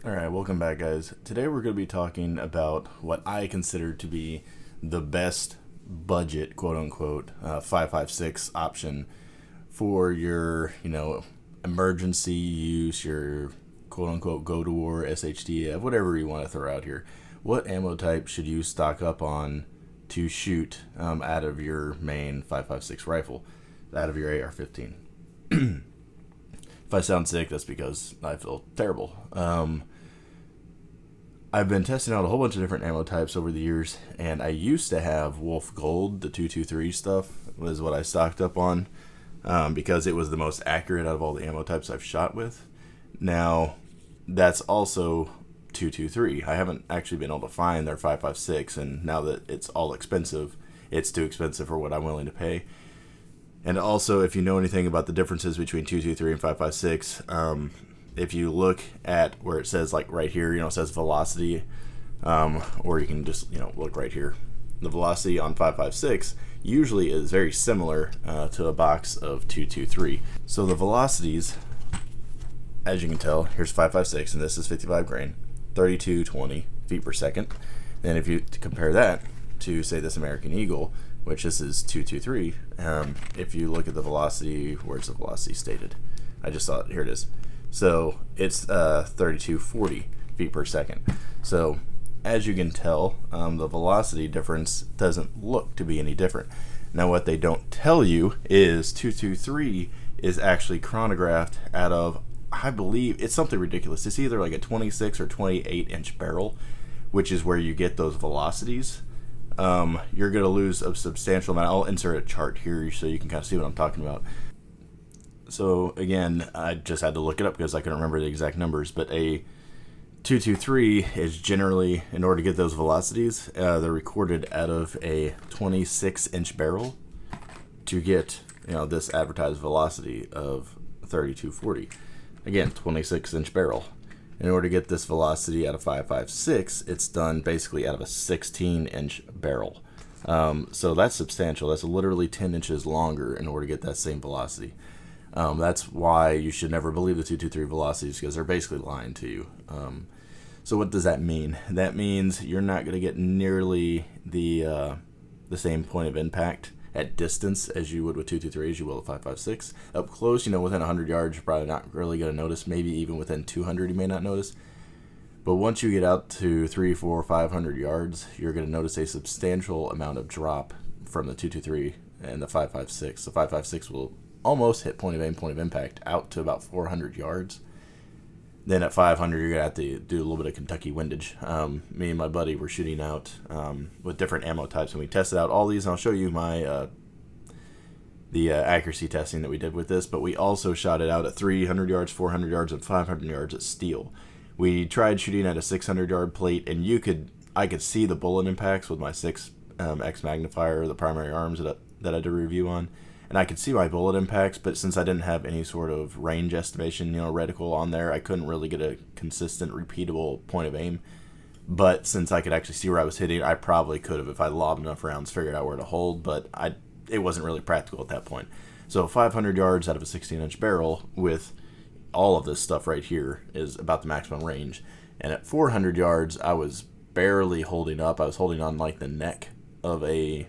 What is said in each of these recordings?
Alright, welcome back, guys. Today we're going to be talking about what I consider to be the best budget, quote unquote, 5.56 option for your, emergency use, your quote unquote go to war, SHTF, whatever you want to throw out here. What ammo type should you stock up on to shoot out of your main 5.56 rifle, out of your AR-15? If I sound sick, that's because I feel terrible. I've been testing out a whole bunch of different ammo types over the years, and I used to have Wolf Gold, the 223 stuff, was what I stocked up on, because it was the most accurate out of all the ammo types I've shot with. Now, that's also 223. I haven't actually been able to find their 5.56, and now that it's all expensive, it's too expensive for what I'm willing to pay. And also, if you know anything about the differences between 223 and 5.56, if you look at where it says, like right here, it says velocity, or you can just, look right here. The velocity on 5.56 usually is very similar to a box of 223. So the velocities, as you can tell, here's 5.56, and this is 55 grain, 3220 feet per second. And if you compare that to, say, this American Eagle, which this is 223, if you look at the velocity, where's the velocity stated? I just saw it, here it is. So it's 3240 feet per second. So as you can tell, the velocity difference doesn't look to be any different. Now what they don't tell you is 223 is actually chronographed out of, I believe, it's something ridiculous. It's either like a 26 or 28 inch barrel, which is where you get those velocities. You're going to lose a substantial amount. I'll insert a chart here so you can kind of see what I'm talking about. So again, I just had to look it up because I couldn't remember the exact numbers, but a 223 is generally, in order to get those velocities, they're recorded out of a 26 inch barrel to get, this advertised velocity of 3240. Again, 26 inch barrel. In order to get this velocity out of 5.56, it's done basically out of a 16 inch barrel. So that's substantial. That's literally 10 inches longer in order to get that same velocity. That's why you should never believe the 223 velocities, because they're basically lying to you. So what does that mean? That means you're not going to get nearly the same point of impact at distance as you would with 223 as you will at 5.56. Up close, within 100 yards, you're probably not really going to notice. Maybe even within 200, you may not notice. But once you get out to 300, 400, 500 yards, you're going to notice a substantial amount of drop from the 223 and the 5.56. The 5.56 will almost hit point of aim, point of impact out to about 400 yards. Then at 500, you're going to have to do a little bit of Kentucky windage. Me and my buddy were shooting out with different ammo types, and we tested out all these, and I'll show you my the accuracy testing that we did with this, but we also shot it out at 300 yards, 400 yards, and 500 yards at steel. We tried shooting at a 600-yard plate, and I could see the bullet impacts with my 6X magnifier, the primary arms that I did a review on. And I could see my bullet impacts, but since I didn't have any sort of range estimation, reticle on there, I couldn't really get a consistent, repeatable point of aim. But since I could actually see where I was hitting, I probably could have, if I lobbed enough rounds, figured out where to hold, but it wasn't really practical at that point. So 500 yards out of a 16-inch barrel with all of this stuff right here is about the maximum range. And at 400 yards, I was barely holding up. I was holding on like the neck of a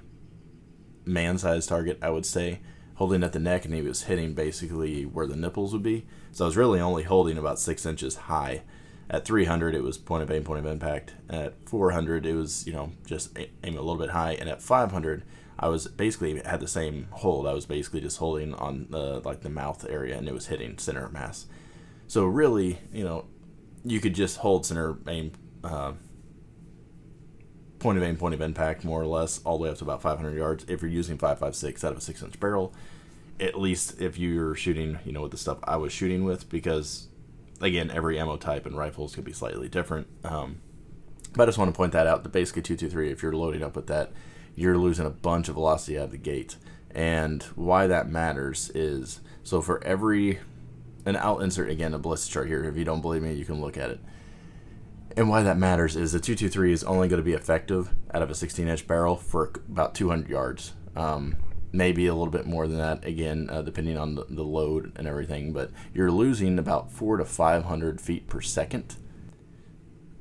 man-sized target, I would say, holding at the neck, and he was hitting basically where the nipples would be. So I was really only holding about 6 inches high. At 300, it was point of aim, point of impact. At 400, it was, just aiming a little bit high. And at 500, I was basically had the same hold. I was basically just holding on the mouth area, and it was hitting center of mass. So really, you could just hold center aim, point of aim, point of impact, more or less, all the way up to about 500 yards if you're using 5.56 out of a 6-inch barrel. At least if you're shooting, with the stuff I was shooting with, because, again, every ammo type and rifles can be slightly different. But I just want to point that out, that basically 223, if you're loading up with that, you're losing a bunch of velocity out of the gate. And why that matters is, so for every, and I'll insert, again, a ballistic chart here. If you don't believe me, you can look at it. And why that matters is the 223 is only going to be effective out of a 16-inch barrel for about 200 yards. maybe a little bit more than that, again, depending on the load and everything, but you're losing about 400 to 500 feet per second.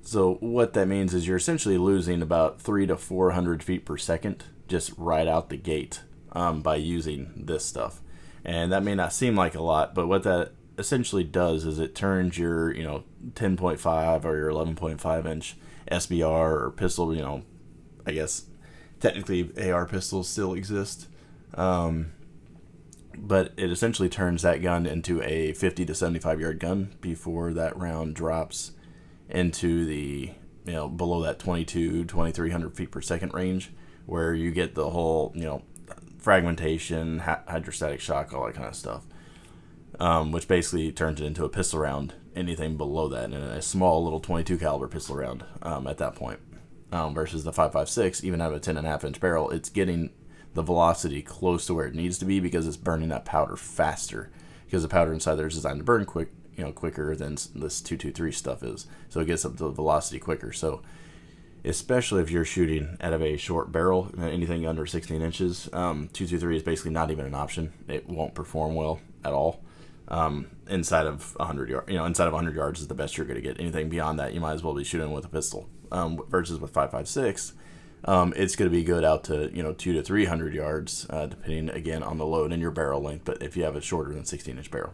So what that means is you're essentially losing about 300 to 400 feet per second just right out the gate by using this stuff. And that may not seem like a lot, but what that essentially does is it turns your 10.5 or your 11.5 inch SBR or pistol, I guess technically AR pistols still exist, but it essentially turns that gun into a 50 to 75 yard gun before that round drops into the below that 2300 feet per second range, where you get the whole fragmentation, hydrostatic shock, all that kind of stuff, which basically turns it into a pistol round, anything below that, and a small little 22 caliber pistol round at that point. Versus the 5.56, even out of a 10.5 inch barrel, it's getting the velocity close to where it needs to be because it's burning that powder faster, because the powder inside there is designed to burn quicker than this 223 stuff is, so it gets up to the velocity quicker. So especially if you're shooting out of a short barrel, anything under 16 inches, 223 is basically not even an option. It won't perform well at all. Inside of 100 yards, inside of 100 yards is the best you're going to get. Anything beyond that, you might as well be shooting with a pistol. Versus with 5.56, it's going to be good out to 200 to 300 yards, depending again on the load and your barrel length. But if you have a shorter than 16 inch barrel,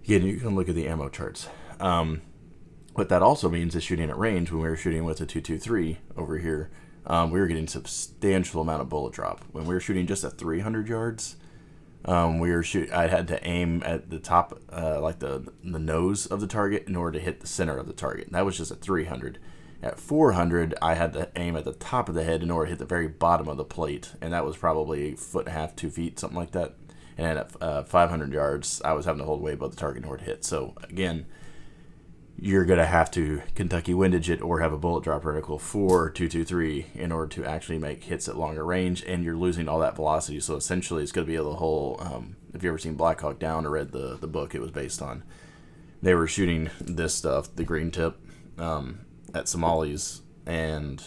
again, you can look at the ammo charts. What that also means is shooting at range. When we were shooting with a 223 over here, we were getting substantial amount of bullet drop. When we were shooting just at 300 yards, I had to aim at the top, like the nose of the target, in order to hit the center of the target. And that was just at 300. At 400, I had to aim at the top of the head in order to hit the very bottom of the plate, and that was probably 1.5 2 feet, something like that. And at 500 yards, I was having to hold way above the target in order to hit. So again, you're going to have to Kentucky windage it or have a bullet drop reticle for 223 in order to actually make hits at longer range, and you're losing all that velocity. So essentially, it's going to be the whole, if you've ever seen Black Hawk Down or read the book it was based on, they were shooting this stuff, the green tip, at Somalis, and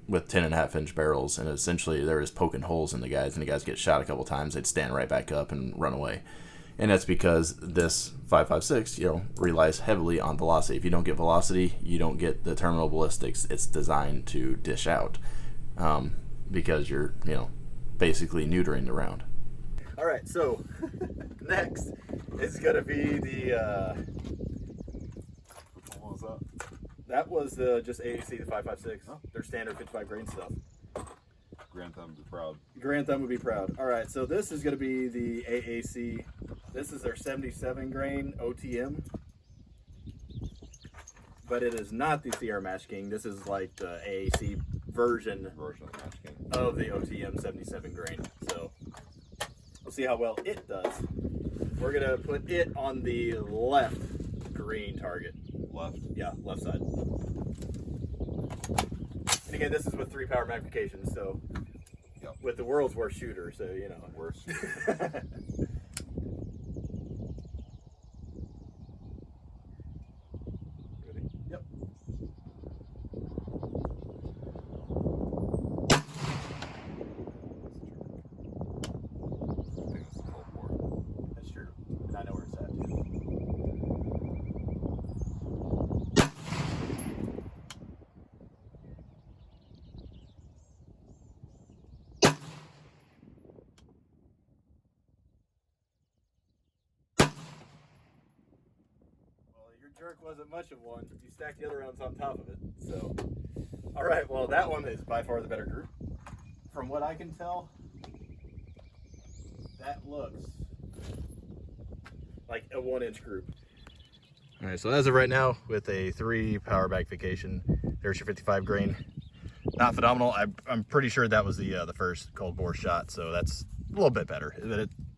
with 10.5 inch barrels, and essentially they're just poking holes in the guys, and the guys get shot a couple times, they'd stand right back up and run away. And that's because this 5.56, relies heavily on velocity. If you don't get velocity, you don't get the terminal ballistics it's designed to dish out, because you're, basically neutering the round. All right, so next is going to be the... What was that? That was just AAC, the 5.56. Oh. Their standard 55 grain stuff. Grand Thumb would be proud. Grand Thumb would be proud. All right, so this is going to be the AAC. This is their 77 grain OTM. But it is not the Sierra Match King. This is like the AAC version of the Match King of the OTM 77 grain. So we'll see how well it does. We're going to put it on the left green target. Left? Yeah, left side. And again, this is with 3 power magnifications, so yep. With the world's worst shooter, so Worst. Ready? Yep. I think it's the cold board. That's true. And I know where it's at too. Jerk wasn't much of one. You stacked the other rounds on top of it. So, all right. Well, that one is by far the better group. From what I can tell, that looks like a 1-inch group. All right. So as of right now, with a 3 power magnification, there's your 55 grain. Not phenomenal. I'm pretty sure that was the first cold bore shot. So that's a little bit better.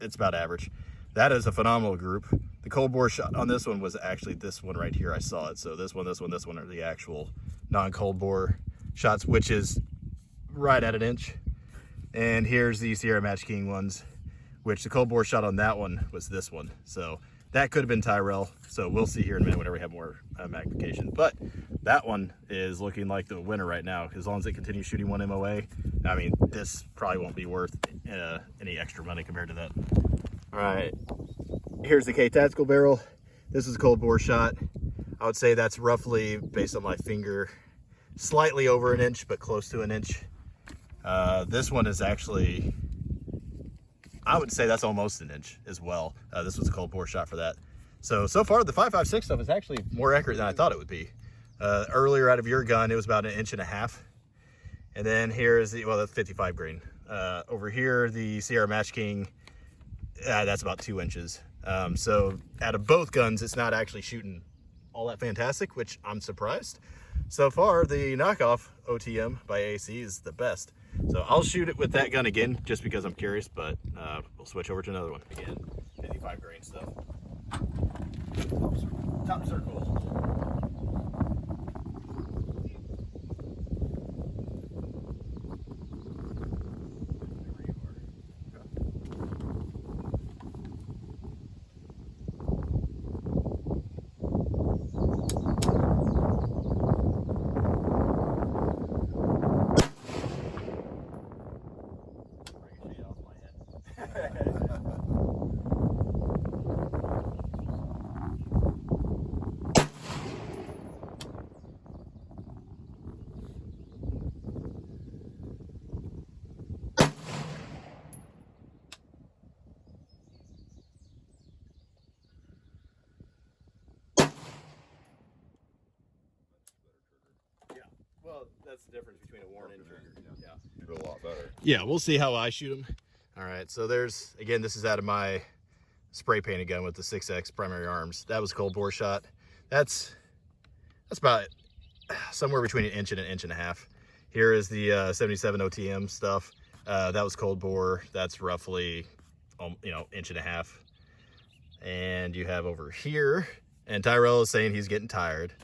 It's about average. That is a phenomenal group. The cold bore shot on this one was actually this one right here. I saw it. So this one are the actual non-cold bore shots, which is right at 1 inch. And here's the Sierra Match King ones, which the cold bore shot on that one was this one. So That could have been Tyrell, so we'll see here in a minute whenever we have more magnification. But that one is looking like the winner right now. As long as it continues shooting 1 MOA, I mean, this probably won't be worth any extra money compared to that. All right, here's the K Tactical barrel. This is a cold bore shot. I would say that's roughly, based on my finger, slightly over an inch, but close to an inch. This one is actually, I would say that's almost an inch as well. This was a cold bore shot for that. So far the 5.56 stuff is actually more accurate than I thought it would be. Earlier out of your gun, it was about 1.5 inches. And then here is the, well, that's 55 grain. Over here, the Sierra Match King, that's about 2 inches. So out of both guns, it's not actually shooting all that fantastic, which I'm surprised. So far, the knockoff OTM by AAC is the best. So I'll shoot it with that gun again, just because I'm curious, but we'll switch over to another one. Again, 55 grain stuff. Top circle. Well, that's the difference between a worn in trigger. Yeah. You do a lot better. Yeah, we'll see how I shoot them. All right, so there's, again, this is out of my spray painted gun with the 6X primary arms. That was a cold bore shot. That's about somewhere between 1 inch and 1.5 inches. Here is the 77 OTM stuff. That was cold bore. That's roughly, 1.5 inches. And you have over here, and Tyrell is saying he's getting tired.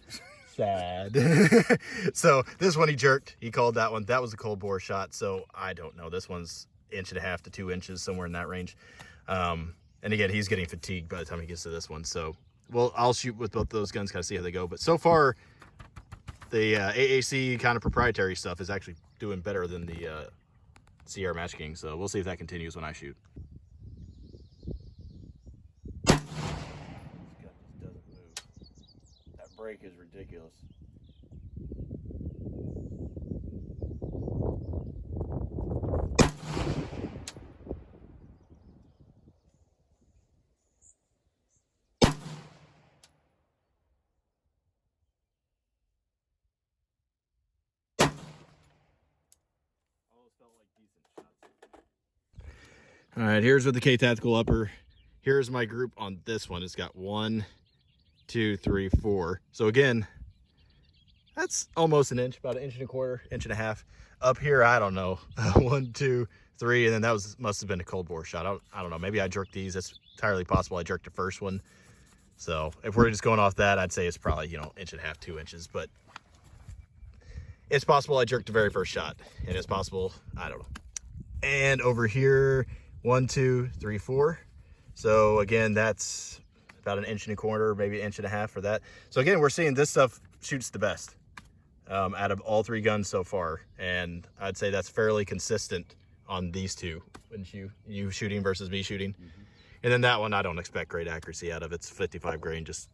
Sad. So this one he jerked. He called that one. That was a cold bore shot. So I don't know. This one's 1.5 inches to 2 inches, somewhere in that range. And again, he's getting fatigued by the time he gets to this one. So, well, I'll shoot with both those guns, kind of see how they go. But so far, the AAC kind of proprietary stuff is actually doing better than the Sierra Match King. So we'll see if that continues when I shoot. This gun just doesn't move. That brake is ridiculous. Felt like decent shots. All right, here's with the K Tactical upper. Here's my group on this one. It's got 1, 2, 3, 4. So again, that's almost an inch, about 1.25 inches, 1.5 inches. Up here, I don't know, 1, 2, 3, and then that must have been a cold bore shot. I don't know. Maybe I jerked these. It's entirely possible I jerked the first one. So if we're just going off that, I'd say it's probably 1.5 inches, 2 inches, but it's possible I jerked the very first shot, and it's possible, I don't know. And over here, 1, 2, 3, 4. So again, that's about 1.25 inches, maybe 1.5 inches for that. So again, we're seeing this stuff shoots the best out of all 3 guns so far. And I'd say that's fairly consistent on these two, wouldn't you? You shooting versus me shooting. Mm-hmm. And then that one, I don't expect great accuracy out of. It's 55 grain, just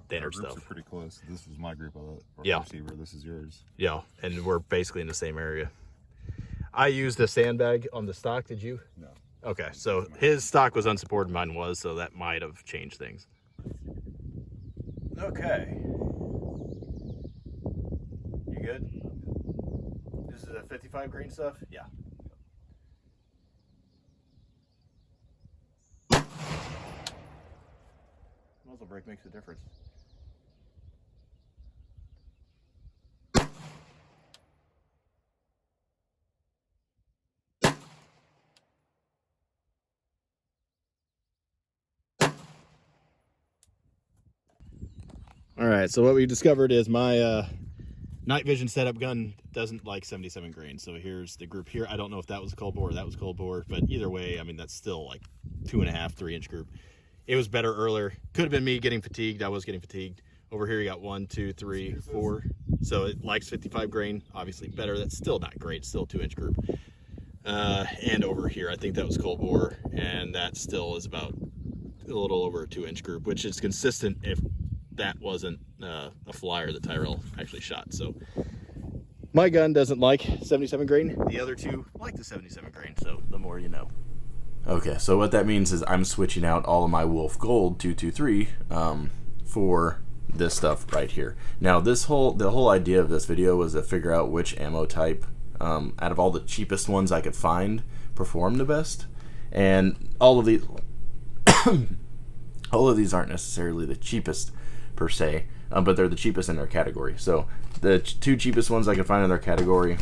standard stuff. Are pretty close. This was my group of receiver. This is yours. Yeah, and we're basically in the same area. I used a sandbag on the stock. Did you? No. Okay, so his stock was unsupported, mine was, so that might have changed things. Okay. You good? This is a 55 grain stuff? Yeah. Muzzle brake makes a difference. All right, so what we discovered is my night vision setup gun doesn't like 77 grain. So here's the group here. I don't know if that was cold bore or that was cold bore, but either way, I mean, that's still like 2.5, 3 inch group. It was better earlier. Could have been me getting fatigued. I was getting fatigued. Over here, you got 1, 2, 3, 4. So it likes 55 grain. Obviously better. That's still not great. Still 2-inch group. And over here, I think that was cold bore, and that still is about a little over a 2-inch group, which is consistent if that wasn't a flyer that Tyrell actually shot. So my gun doesn't like 77 grain. The other two like the 77 grain. So the more you know. Okay, so what that means is I'm switching out all of my Wolf Gold 223 for this stuff right here. Now, the whole idea of this video was to figure out which ammo type out of all the cheapest ones I could find perform the best, and all of these aren't necessarily the cheapest per se, but they're the cheapest in their category. So the two cheapest ones I could find in their category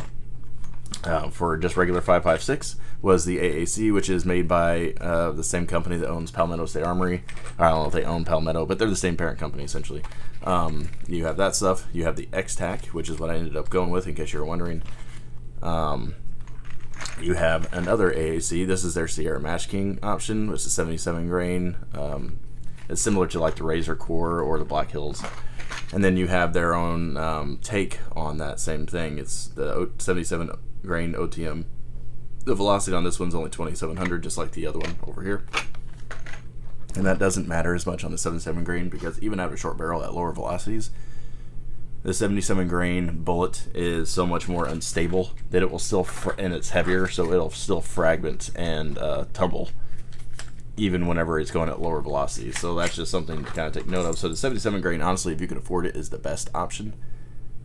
for just regular 5.56 was the AAC, which is made by the same company that owns Palmetto State Armory. I don't know if they own Palmetto, but they're the same parent company essentially. You have that stuff. You have the X-Tac, which is what I ended up going with, in case you were wondering. You have another AAC. This is their Sierra Match King option, which is 77 grain. It's similar to like the Razor Core or the Black Hills. And then you have their own take on that same thing. It's the 77 grain OTM. The velocity on this one's only 2,700, just like the other one over here. And that doesn't matter as much on the 77 grain because even at a short barrel at lower velocities, the 77 grain bullet is so much more unstable that it will still, and it's heavier, so it'll still fragment and tumble even whenever it's going at lower velocities. So that's just something to kind of take note of. So the 77 grain, honestly, if you can afford it, is the best option.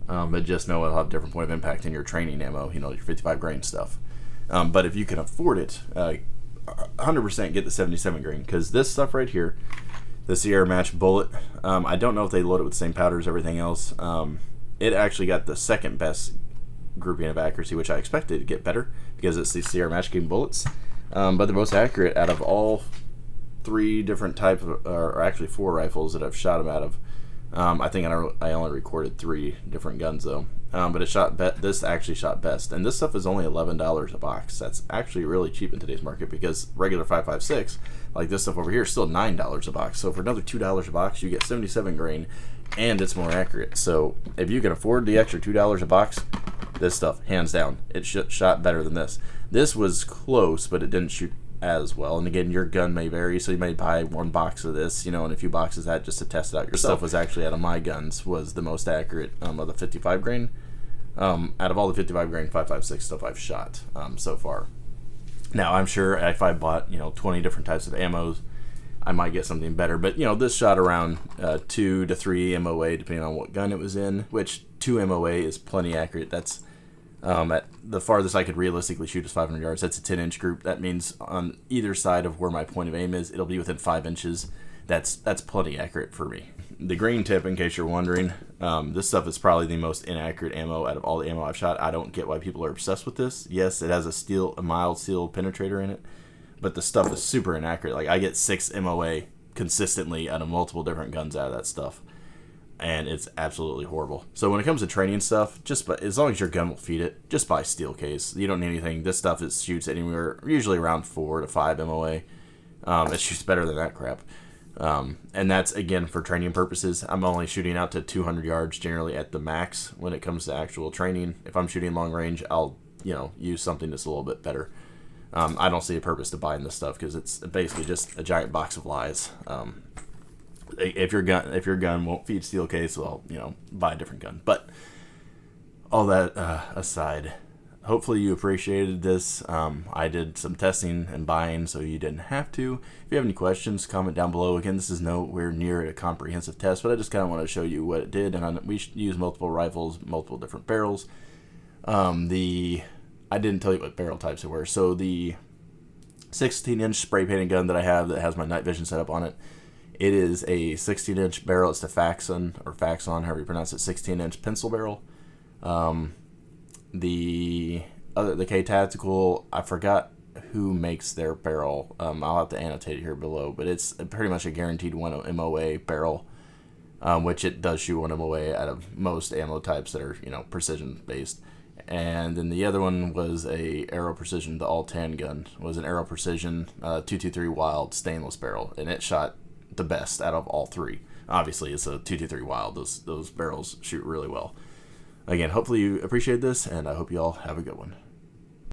But just know it'll have a different point of impact in your training ammo, you know, your 55 grain stuff. But if you can afford it, 100% get the 77 grain, because this stuff right here, the Sierra Match bullet, I don't know if they load it with the same powder as everything else. It actually got the second best grouping of accuracy, which I expected to get better because it's the Sierra Match King bullets. But the most accurate out of all 3 different types, or actually 4 rifles that I've shot them out of. I think I only recorded 3 different guns though. But this actually shot best, and this stuff is only $11 a box. That's actually really cheap in today's market because regular 5.56, like this stuff over here, is still $9 a box. So for another $2 a box, you get 77 grain, and it's more accurate. So if you can afford the extra $2 a box, this stuff, hands down, it shot better than this. This was close, but it didn't shoot as well. And again, your gun may vary, so you may buy 1 box of this, you know, and a few boxes of that just to test it out yourself. This stuff was actually, out of my guns, was the most accurate of the 55 grain. Out of all the 55 grain 5.56 stuff I've shot so far. Now, I'm sure if I bought, 20 different types of ammos, I might get something better. But, this shot around 2 to 3 MOA, depending on what gun it was in, which 2 MOA is plenty accurate. That's at the farthest I could realistically shoot is 500 yards. That's a 10-inch group. That means on either side of where my point of aim is, it'll be within 5 inches. That's plenty accurate for me. The green tip, in case you're wondering, this stuff is probably the most inaccurate ammo out of all the ammo I've shot. I don't get why people are obsessed with this. Yes, it has a mild steel penetrator in it, but the stuff is super inaccurate. Like, I get 6 MOA consistently out of multiple different guns out of that stuff, and it's absolutely horrible. So when it comes to training stuff, as long as your gun will feed it, just buy steel case. You don't need anything. This stuff shoots anywhere, usually around 4 to 5 MOA. It shoots better than that crap. And that's, again, for training purposes. I'm only shooting out to 200 yards generally at the max when it comes to actual training. If I'm shooting long range, I'll use something that's a little bit better. I don't see a purpose to buying this stuff because it's basically just a giant box of lies. If your gun won't feed steel case, well, buy a different gun. But all that aside, hopefully you appreciated this. I did some testing and buying, so you didn't have to. If you have any questions, comment down below. Again, this is nowhere near a comprehensive test, but I just kind of want to show you what it did. And we use multiple rifles, multiple different barrels. I didn't tell you what barrel types it were. So the 16-inch spray painted gun that I have that has my night vision set up on it, it is a 16-inch barrel. It's the Faxon, however you pronounce it, 16-inch pencil barrel. The K Tactical, I forgot who makes their barrel. I'll have to annotate it here below, but it's pretty much a guaranteed 1 MOA barrel, which it does shoot 1 MOA out of most ammo types that are precision based. And then the other one was a Aero Precision, the all-tan gun was an Aero Precision 223 Wild stainless barrel, and it shot the best out of all three. Obviously, it's a 223 Wild. Those barrels shoot really well. Again, hopefully you appreciate this, and I hope you all have a good one.